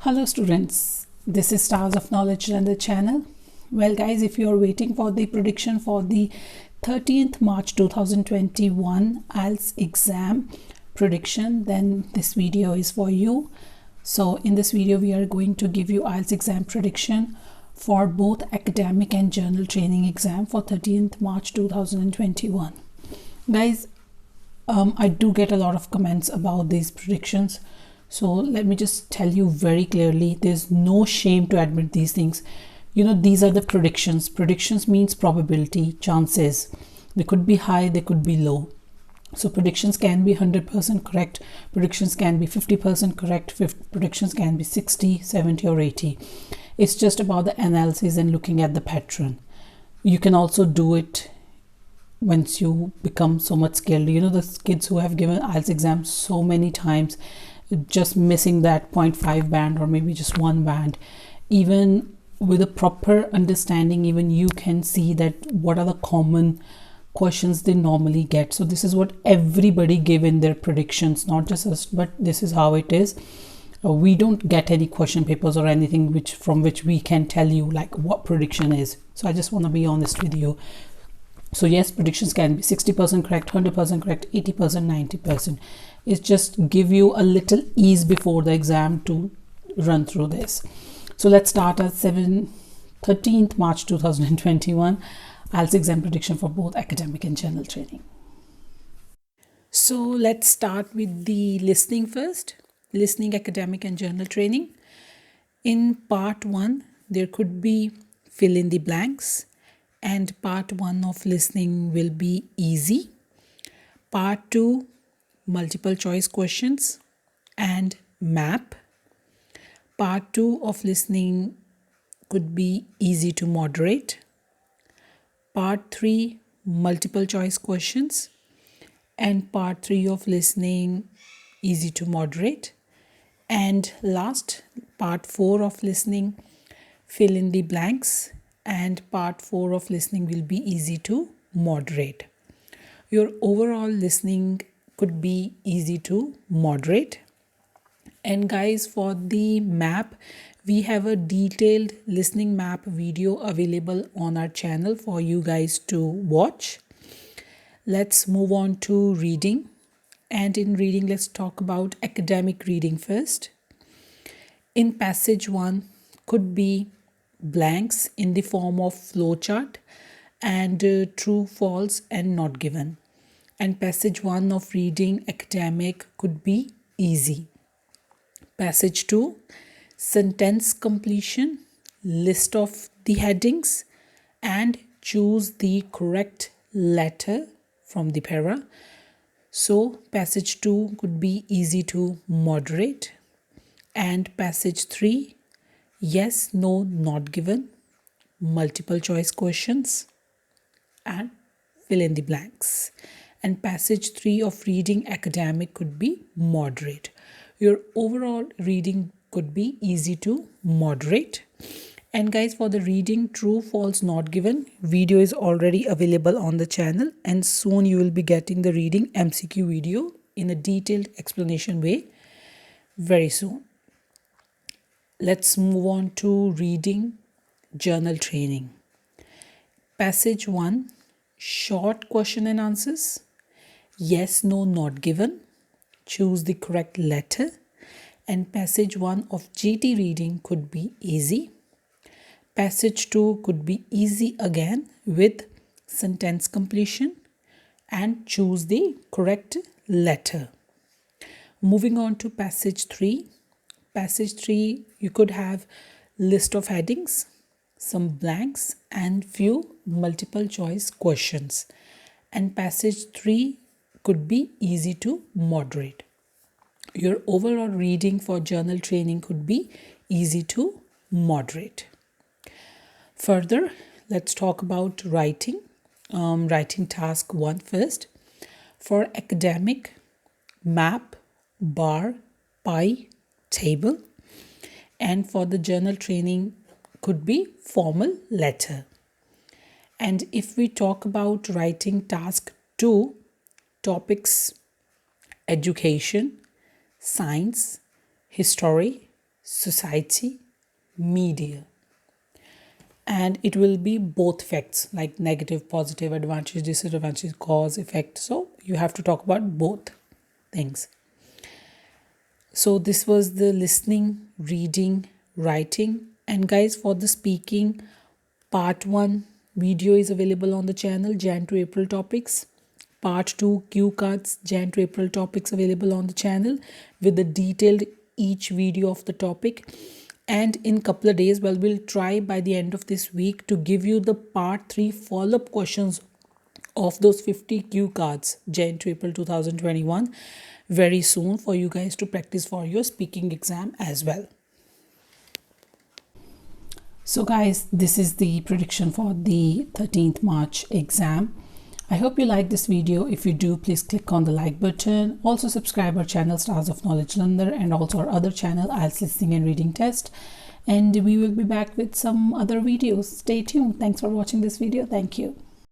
Hello students, this is Stars of Knowledge Learner channel. Well guys, if you are waiting for the prediction for the 13th March 2021 IELTS exam prediction, then this video is for you. So in this video we are going to give you IELTS exam prediction for both academic and journal training exam for 13th March 2021. Guys, I do get a lot of comments about these predictions. So let me just tell you very clearly, there's no shame to admit these things. You know, these are the predictions. Predictions means probability, chances. They could be high, they could be low. So predictions can be 100% correct. Predictions can be 50% correct. Predictions can be 60, 70 or 80. It's just about the analysis and looking at the pattern. You can also do it once you become so much skilled. You know, the kids who have given IELTS exams so many times, just missing that 0.5 band or maybe just one band, even with a proper understanding, even you can see that what are the common questions they normally get. So this is what everybody gave in their predictions, not just us, but this is how it is. We don't get any question papers or anything from which we can tell you like what prediction is. So I just want to be honest with you. So yes, predictions can be 60% correct, 100% correct, 80%, 90%. It's just give you a little ease before the exam to run through this. So let's start at 13th March 2021 IELTS exam prediction for both academic and journal training. So let's start with the listening first. Listening, academic and journal training. In part 1, there could be fill in the blanks. And part 1 of listening will be easy. Part 2, multiple choice questions and map. Part 2 of listening could be easy to moderate. Part 3, multiple choice questions. And part 3 of listening, easy to moderate. And last, part 4 of listening, fill in the blanks. And part 4 of listening will be easy to moderate. Your overall listening could be easy to moderate. And guys, for the map, we have a detailed listening map video available on our channel for you guys to watch. Let's move on to reading. And in reading, let's talk about academic reading first. In passage 1 could be blanks in the form of flowchart and true, false and not given. And passage 1 of reading academic could be easy. Passage 2, sentence completion, list of the headings and choose the correct letter from the para. So passage 2 could be easy to moderate. And passage 3, yes, no, not given, multiple choice questions and fill in the blanks. And passage 3 of reading academic could be moderate. Your overall reading could be easy to moderate. And guys, for the reading true, false, not given, video is already available on the channel, and soon you will be getting the reading MCQ video in a detailed explanation way very soon. Let's move on to reading journal training. Passage 1, short question and answers. Yes, no, not given. Choose the correct letter. And passage 1 of GT reading could be easy. Passage 2 could be easy again with sentence completion and choose the correct letter. Moving on to passage 3. Passage 3, you could have list of headings, some blanks and few multiple choice questions. And passage 3 could be easy to moderate. Your overall reading for journal training could be easy to moderate. Further, let's talk about writing. Writing task 1 first. For academic, map, bar, pie, table. And for the journal training could be formal letter. And if we talk about writing task 2, topics education, science, history, society, media. And it will be both facts like negative, positive, advantage, disadvantage, cause, effect. So you have to talk about both things. So this was the listening, reading, writing. And guys, for the speaking, part 1 video is available on the channel, Jan to April topics. Part 2 cue cards, Jan to April topics available on the channel with the detailed each video of the topic. And in couple of days, well, we'll try by the end of this week to give you the part 3 follow-up questions of those 50 cue cards, Jan to April 2021, very soon for you guys to practice for your speaking exam as well. So guys, this is the prediction for the 13th March exam. I hope you like this video. If you do, please click on the like button. Also subscribe our channel Stars of Knowledge Learner and also our other channel IELTS Listening and Reading Test. And we will be back with some other videos. Stay tuned. Thanks for watching this video. Thank you.